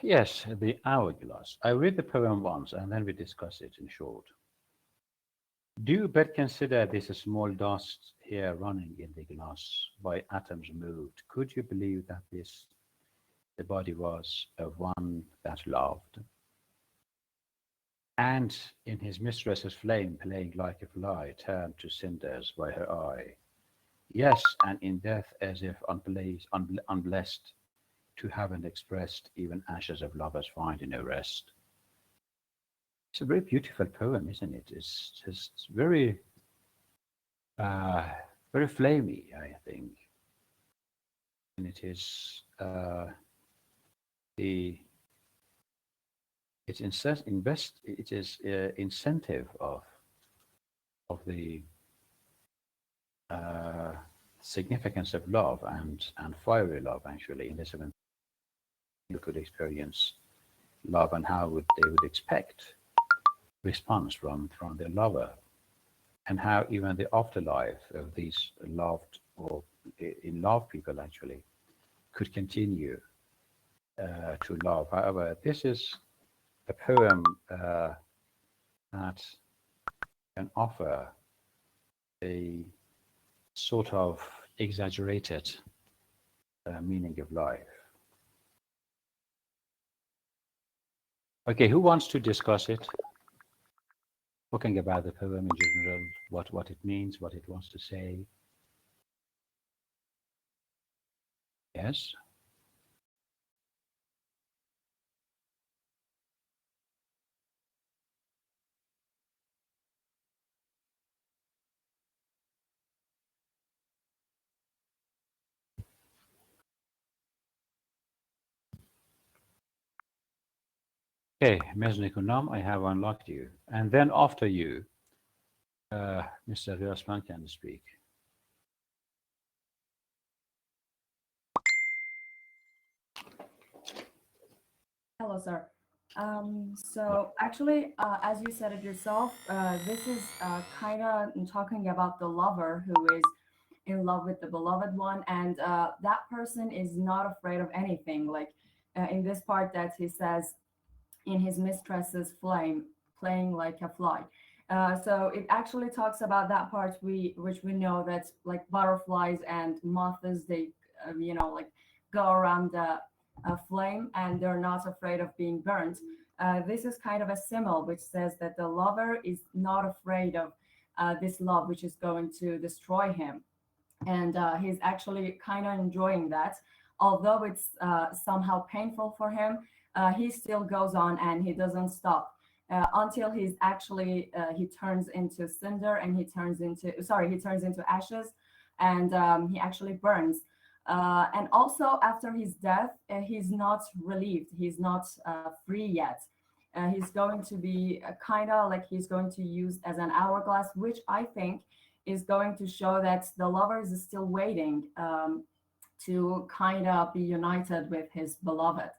Yes, the Hourglass. I read the poem once and then we discuss it in short. Do you but consider this a small dust here running in the glass by atoms moved? Could you believe that this the body was of one that loved? And in his mistress's flame, playing like a fly, turned to cinders by her eye. Yes, and in death, as if unblessed, to heaven expressed, even ashes of lovers find no rest. It's a very beautiful poem, isn't it? It's just uh, very flamey, I think, and it is the it's it is incentive of the uh, significance of love and fiery love actually in this event you could experience love and how they would expect response from their lover and how even the afterlife of these loved or in love people actually could continue to love. However, this is a poem that can offer a sort of exaggerated meaning of life. Okay, who wants to discuss it? Talking about the poem in general, what it means, what it wants to say. Yes. Okay, Ms. Nikunam, I have unlocked you. And then after you, Mr. Riosman can speak. Hello, sir. So actually, as you said it yourself, this is kind of talking about the lover who is in love with the beloved one, and that person is not afraid of anything. Like in this part that he says, in his mistress's flame, playing like a fly. So it actually talks about that part which we know that like butterflies and moths they like go around the flame and they're not afraid of being burnt. This is kind of a symbol which says that the lover is not afraid of this love which is going to destroy him, and he's actually kind of enjoying that. Although it's somehow painful for him, he still goes on and he doesn't stop until he's actually he turns into cinder and he turns into ashes, and he actually burns. And also after his death, he's not relieved. He's not free yet. He's going to be kind of like he's going to use as an hourglass, which I think is going to show that the lover is still waiting to kind of be united with his beloved.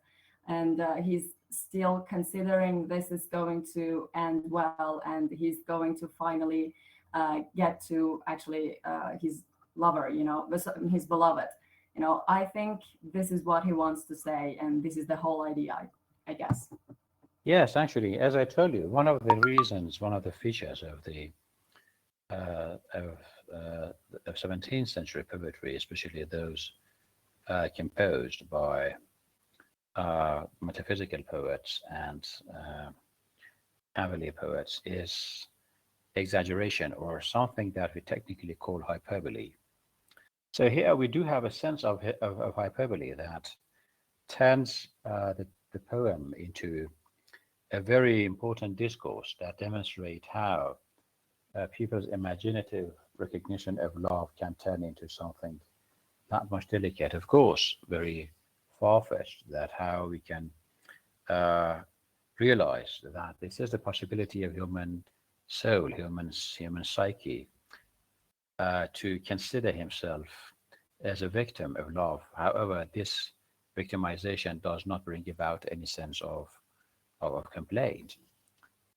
And he's still considering this is going to end well, and he's going to finally get to actually his lover, his beloved. I think this is what he wants to say, and this is the whole idea, I guess. Yes, actually, as I told you, one of the reasons, one of the features of the uh, of, uh, of 17th century poetry, especially those composed by metaphysical poets and cavalier poets, is exaggeration or something that we technically call hyperbole. So here we do have a sense of hyperbole that turns the poem into a very important discourse that demonstrate how people's imaginative recognition of love can turn into something that much delicate. Of course, very far-fetched that how we can uh, realize that this is the possibility of human soul, human psyche, to consider himself as a victim of love. However, this victimization does not bring about any sense of complaint.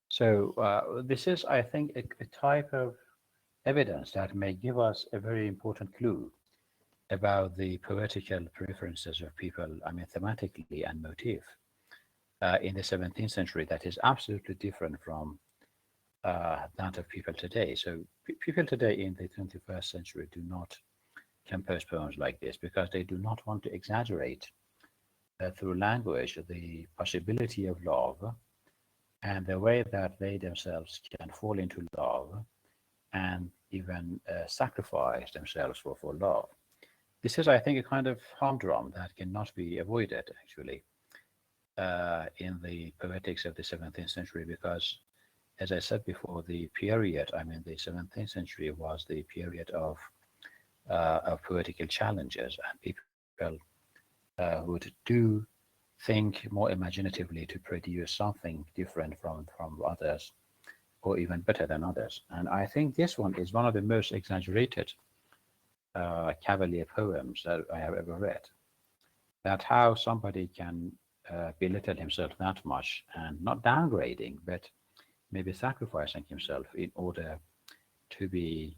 So this is, I think, a type of evidence that may give us a very important clue about the poetical preferences of people, I mean, thematically and motif. in the 17th century that is absolutely different from that of people today. So people today in the 21st century do not compose poems like this because they do not want to exaggerate through language the possibility of love and the way that they themselves can fall into love and even sacrifice themselves for love. This is, I think, a kind of humdrum that cannot be avoided, actually, in the poetics of the 17th century, because, as I said before, the period, I mean, the 17th century was the period of poetical challenges, and people would do think more imaginatively to produce something different from others, or even better than others. And I think this one is one of the most exaggerated Cavalier poems that I have ever read. That how somebody can belittle himself that much and not downgrading, but maybe sacrificing himself in order to be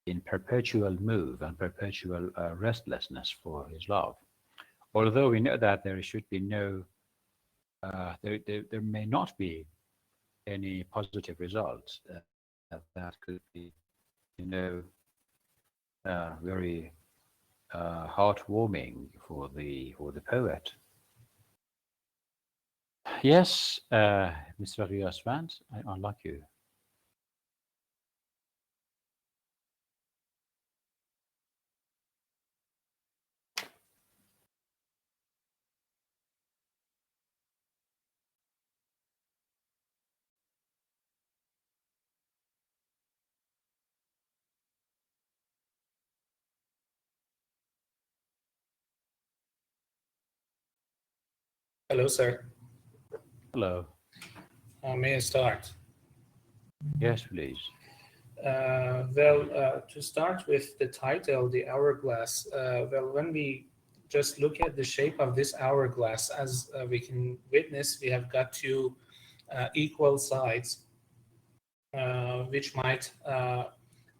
in perpetual move and perpetual restlessness for his love. Although we know that there should be no, there may not be any positive results, that could be, you know, very heartwarming for the poet. Yes, Mr. Rios-Vance, I unlock you. Hello, sir. Hello. May I start? Yes, please. To start with the title, the hourglass, when we just look at the shape of this hourglass, as we can witness, we have got two equal sides, which might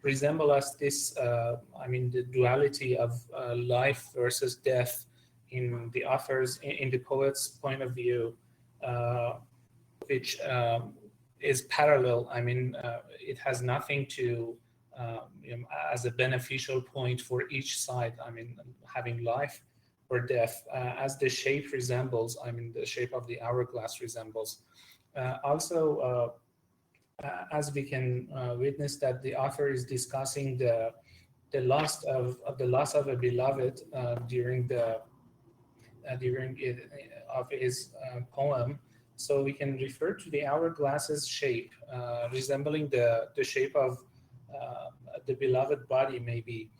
resemble us this, I mean, the duality of life versus death in the author's, in the poet's point of view, which is parallel. I mean, it has nothing to, as a beneficial point for each side. I mean, having life or death, as the shape resembles, I mean, the shape of the hourglass resembles. Also, as we can witness that the author is discussing the loss of a beloved during of his poem. So we can refer to the hourglass's shape, resembling the shape of the beloved body, maybe,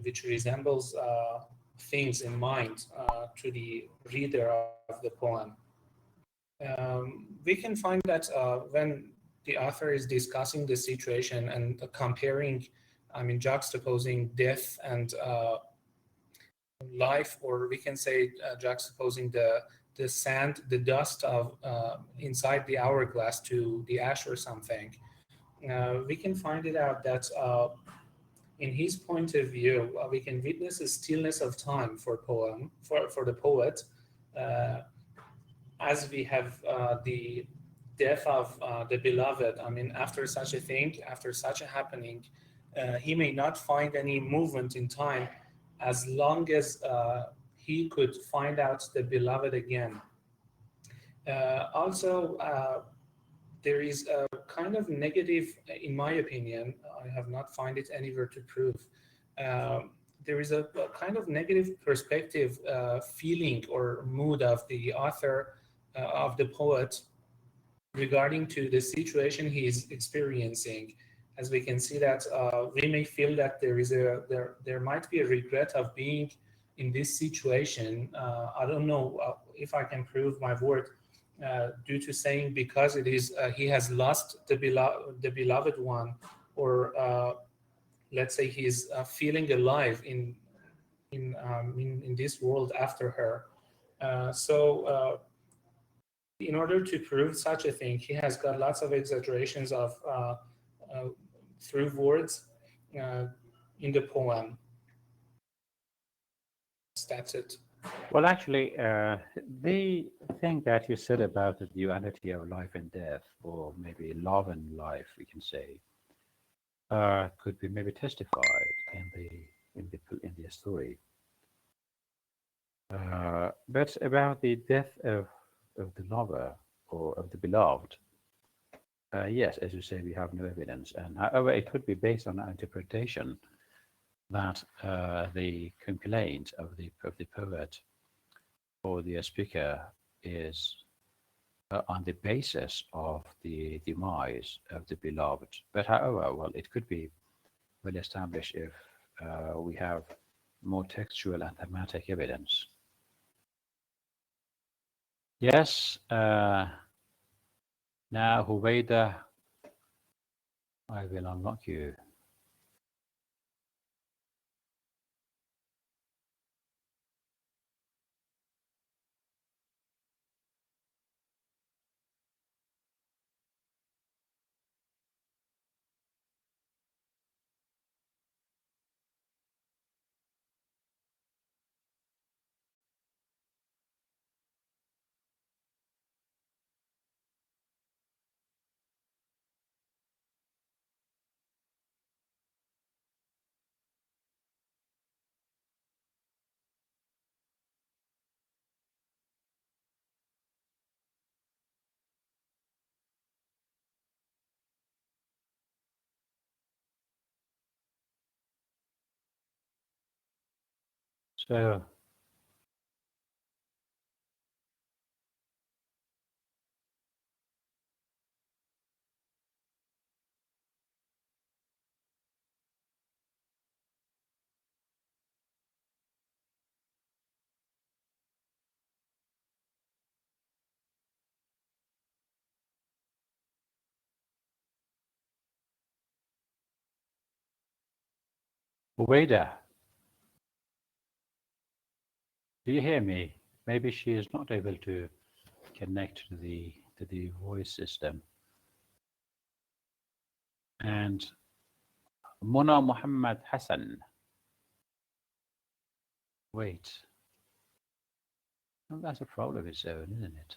which resembles things in mind to the reader of the poem. We can find that when the author is discussing the situation and comparing, I mean, juxtaposing death and life, or we can say juxtaposing the sand, the dust of inside the hourglass to the ash or something, we can find it out that in his point of view, we can witness a stillness of time for the poet, as we have the death of the beloved. I mean, after such a thing, after such a happening, he may not find any movement in time as long as he could find out the beloved again. Also, there is a kind of negative, in my opinion, I have not found it anywhere to prove. There is a kind of negative perspective, feeling or mood of the author, of the poet, regarding to the situation he is experiencing. As we can see that we may feel that there might be a regret of being in this situation. I don't know if I can prove my word, due to saying because it is he has lost the beloved one, or let's say he's feeling alive in this world after her. In order to prove such a thing, he has got lots of exaggerations of through words in the poem. That's it. Well, actually, the thing that you said about the duality of life and death, or maybe love and life, we can say, could be maybe testified in the story. But about the death of the lover or of the beloved, yes, as you say, we have no evidence. And however, it could be based on our interpretation that the complaint of the poet or the speaker is on the basis of the demise of the beloved. But however, well, it could be well established if we have more textual and thematic evidence. Yes, now Huwaida, I will unlock you. So, Huwaida, do you hear me? Maybe she is not able to connect to the voice system. And Mona Muhammad Hassan. Wait, well, that's a problem of its own, isn't it?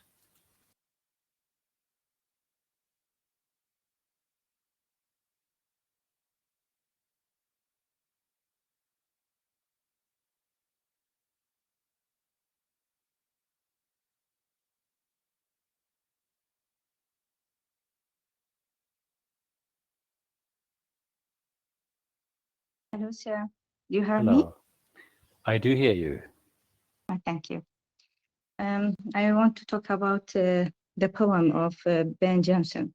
Hello, sir. Do you hear me? Hello, I do hear you. Thank you. I want to talk about the poem of Ben Jonson.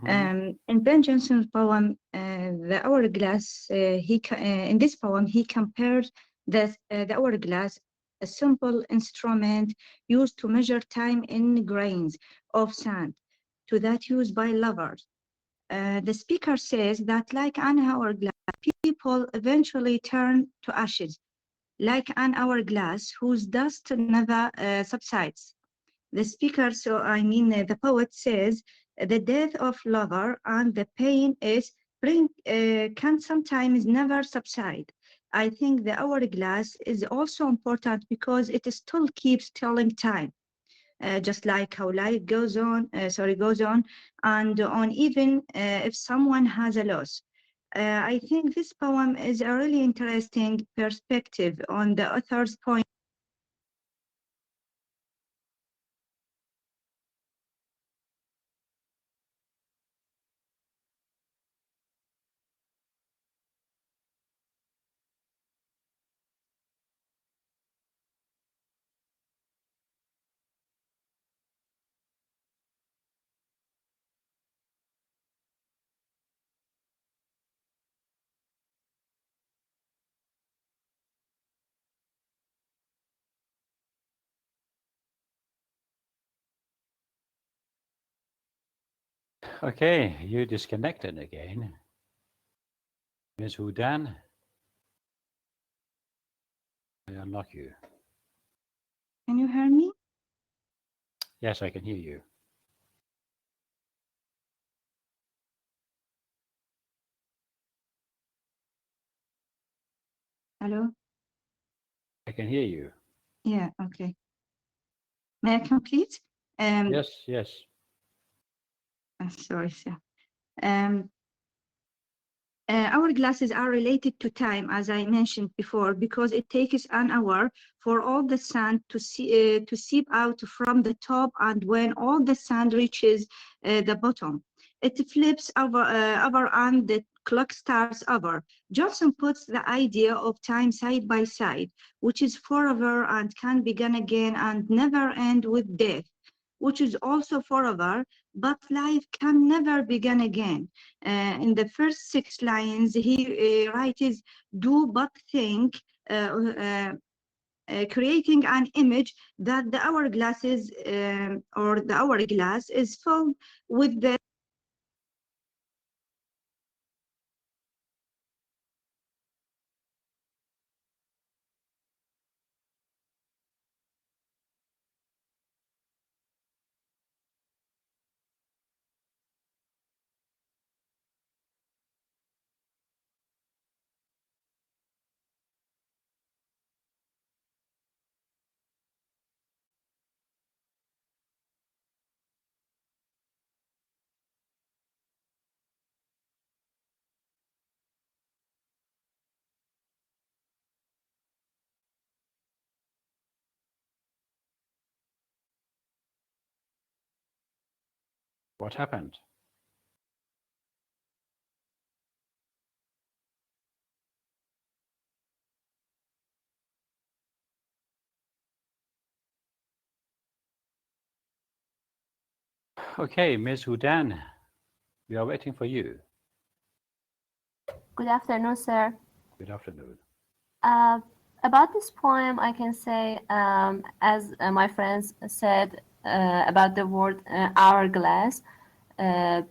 In Ben Jonson's poem, The Hourglass, in this poem, he compared the hourglass, a simple instrument used to measure time in grains of sand, to that used by lovers. The speaker says that, like an hourglass, people eventually turn to ashes, like an hourglass whose dust never subsides. The speaker, the poet says, the death of lover and the pain is can sometimes never subside. I think the hourglass is also important because it still keeps telling time, just like how life goes on and on, even if someone has a loss. I think this poem is a really interesting perspective on the author's point. Okay, you disconnected again. Ms. Hudan, I unlock you. Can you hear me? Yes, I can hear you. Hello? I can hear you. Yeah, okay. May I complete? Yes, yes. Sorry, sir. Um, Hourglasses are related to time, as I mentioned before, because it takes an hour for all the sand to seep out from the top, and when all the sand reaches the bottom, it flips over and the clock starts over. Johnson puts the idea of time side by side, which is forever and can begin again and never end with death, which is also forever, but life can never begin again. In the first 6 lines, he writes, do but think, creating an image that the hourglasses or the hourglass is filled with the What happened? Okay, Ms. Hudan, we are waiting for you. Good afternoon, sir. Good afternoon. Uh, about this poem, I can say, as my friends said about the word hourglass,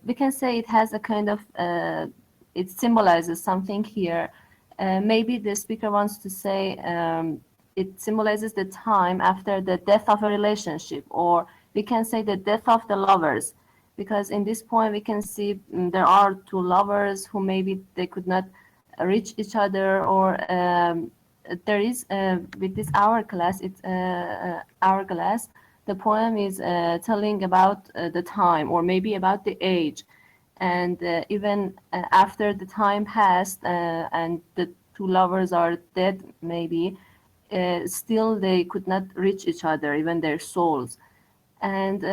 we can say it has a kind of, it symbolizes something here. Maybe the speaker wants to say it symbolizes the time after the death of a relationship, or we can say the death of the lovers. Because in this poem, we can see there are two lovers who maybe they could not reach each other, or there is with this hourglass, it's hourglass. The poem is telling about the time, or maybe about the age, and even after the time passed and the two lovers are dead, maybe still they could not reach each other, even their souls. And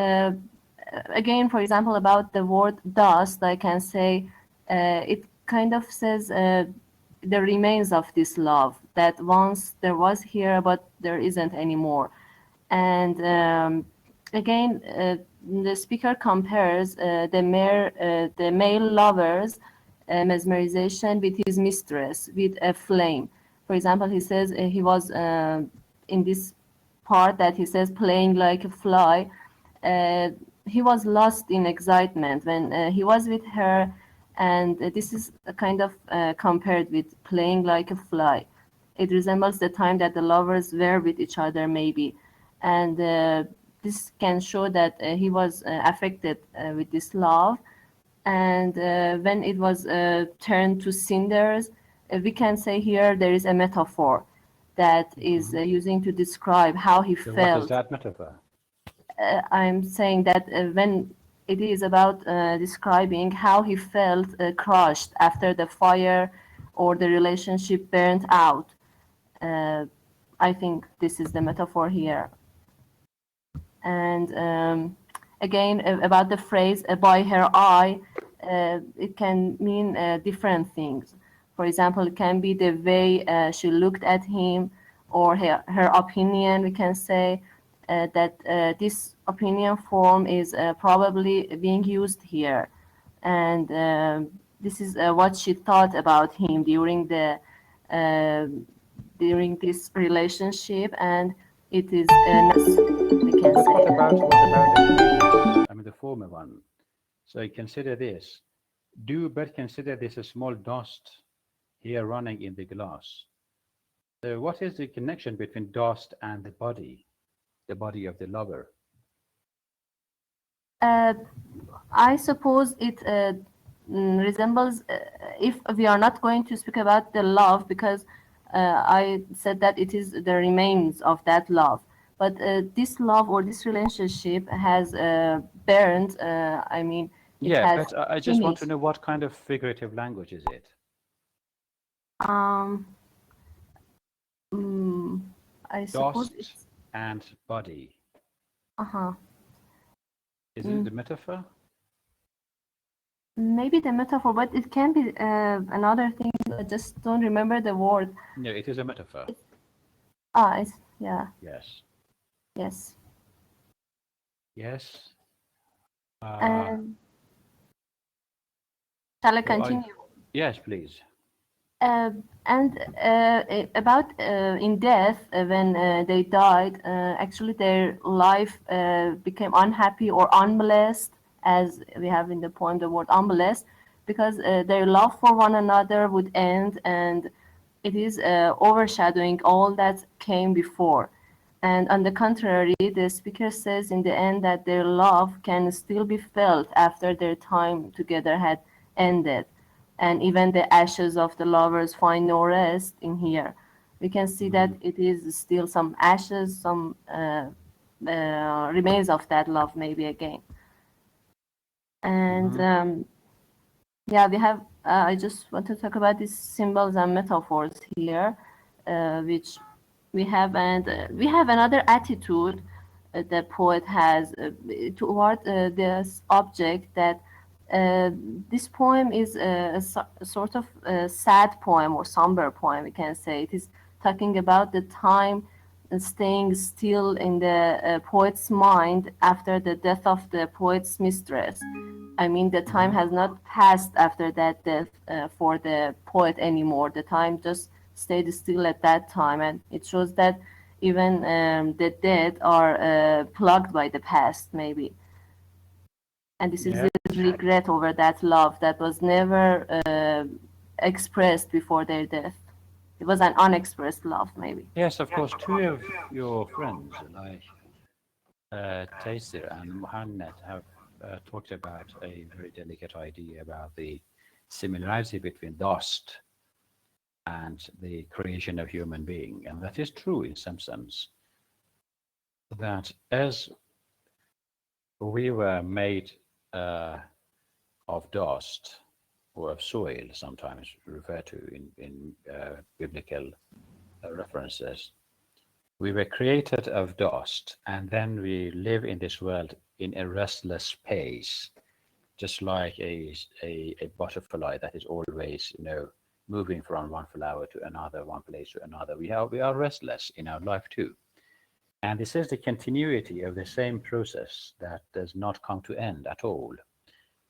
again, for example, about the word dust, I can say it kind of says the remains of this love that once there was here, but there isn't anymore. And again, the speaker compares the male lover's mesmerization with his mistress, with a flame. For example, he says he was in this part that he says playing like a fly. Uh, he was lost in excitement when he was with her, and this is a kind of compared with playing like a fly. It resembles the time that the lovers were with each other, maybe, and this can show that he was affected with this love. And when it was turned to cinders, we can say here there is a metaphor that is using to describe how he So felt. what is that metaphor? I'm saying that when it is about describing how he felt crushed after the fire or the relationship burnt out. I think this is the metaphor here. And again, about the phrase by her eye, it can mean different things. For example, it can be the way she looked at him, or her opinion. We can say that this opinion form is probably being used here. And this is what she thought about him uh, during this relationship, and it is we can But say. what about the previous, I mean the former one? So consider this. Do but consider this a small dust here running in the glass. So what is the connection between dust and the body of the lover? Uh, I suppose it resembles, if we are not going to speak about the love, because I said that it is the remains of that love. But this love or this relationship has burned. I mean, it Yeah, has but I just want to finished. know what kind of figurative language is it? Um, I suppose Dust it's and body. uh-huh. Is it Mm, the metaphor? maybe the metaphor, but it can be another thing. I just don't remember the word. No, it is a metaphor. It's yeah, Yes. yes. Yes. And shall I So continue? yes, please. About in death, when they died, actually their life became unhappy or unblessed, as we have in the poem the word unblessed, because their love for one another would end, and it is overshadowing all that came before. And on the contrary, the speaker says in the end that their love can still be felt after their time together had ended. And even the ashes of the lovers find no rest in here. We can see that it is still some ashes, some remains of that love, maybe again. And yeah, we have. I just want to talk about these symbols and metaphors here, which we have, and we have another attitude the poet has toward this object that uh, this poem is a sort of sad poem or somber poem. We can say it is talking about the time staying still in the poet's mind after the death of the poet's mistress. I mean, the time has not passed after that death for the poet anymore. The time just stayed still at that time, and it shows that even the dead are plugged by the past, maybe. And this is Yeah. the regret over that love that was never expressed before their death. It was an unexpressed love, maybe. Yes, of course. Two of your friends, like Taysir and Muhammad, have talked about a very delicate idea about the similarity between dust and the creation of human being. And that is true in some sense, that as we were made of dust or of soil, sometimes referred to in biblical references, we were created of dust, and then we live in this world in a restless pace, just like a butterfly that is always, moving from one flower to another, one place to another. We are restless in our life too. And this is the continuity of the same process that does not come to end at all.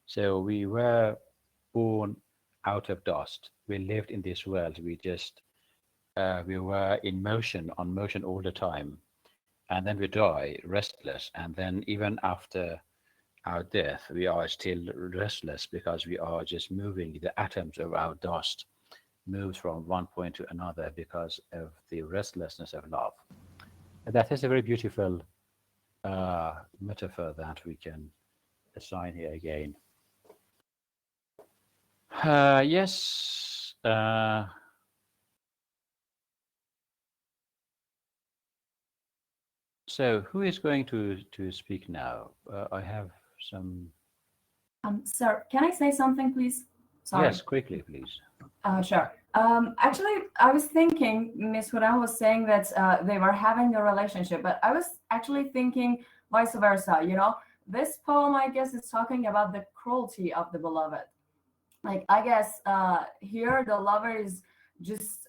So we were born out of dust. We lived in this world. We were in motion, on motion all the time. And then we die restless. And then even after our death, we are still restless because we are just moving. The atoms of our dust moves from one point to another because of the restlessness of love. And that is a very beautiful metaphor that we can assign here again. Yes. So who is going to speak now? I have some. Sir, can I say something, please? Sorry. Yes, quickly, please. Sure. Actually, I was thinking, Miss Huran was saying that they were having a relationship, but I was actually thinking vice versa. This poem, I guess, is talking about the cruelty of the beloved. Like, I guess here the lover is just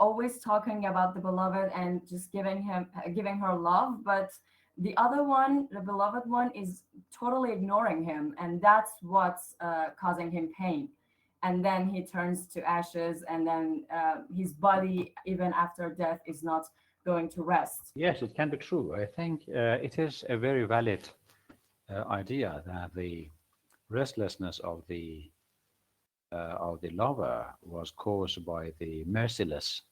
always talking about the beloved and just giving her love, but the other one, the beloved one, is totally ignoring him, and that's what's causing him pain. And then he turns to ashes, and then his body, even after death, is not going to rest. Yes, it can be true. I think it is a very valid idea that the restlessness of the lover was caused by the merciless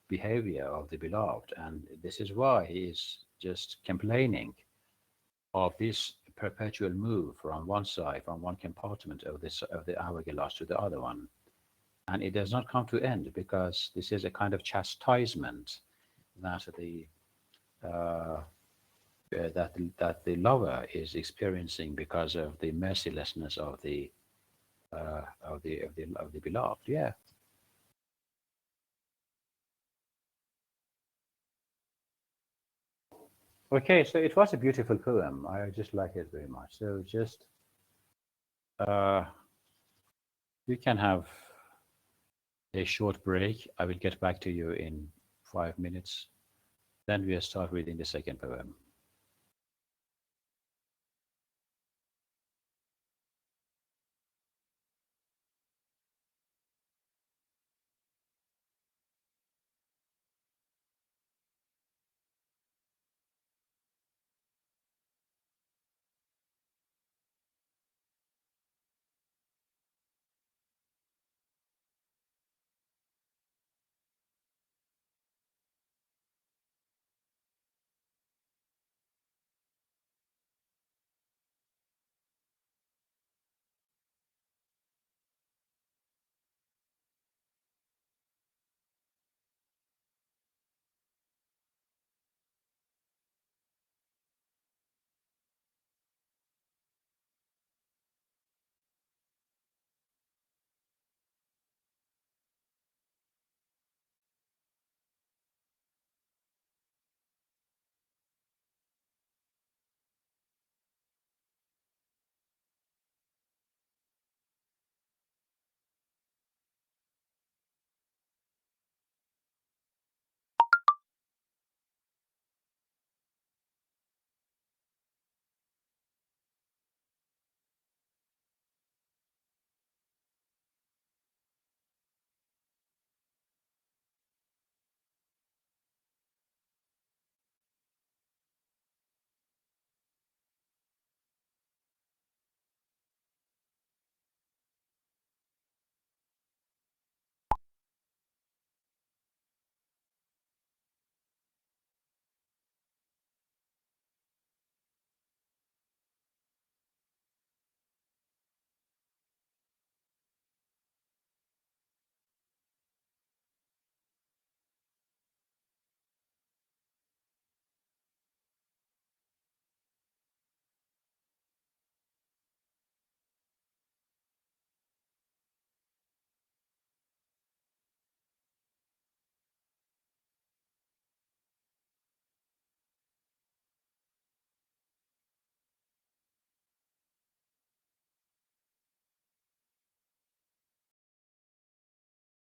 behavior of the beloved, and this is why he is just complaining of this perpetual move from one side, from one compartment of the hourglass to the other one. and it does not come to end, because this is a kind of chastisement that the that the lover is experiencing because of the mercilessness of the beloved. Yeah. Okay, so it was a beautiful poem. I just like it very much. So just we can have a short break. I will get back to you in 5 minutes. Then we'll start reading the second poem.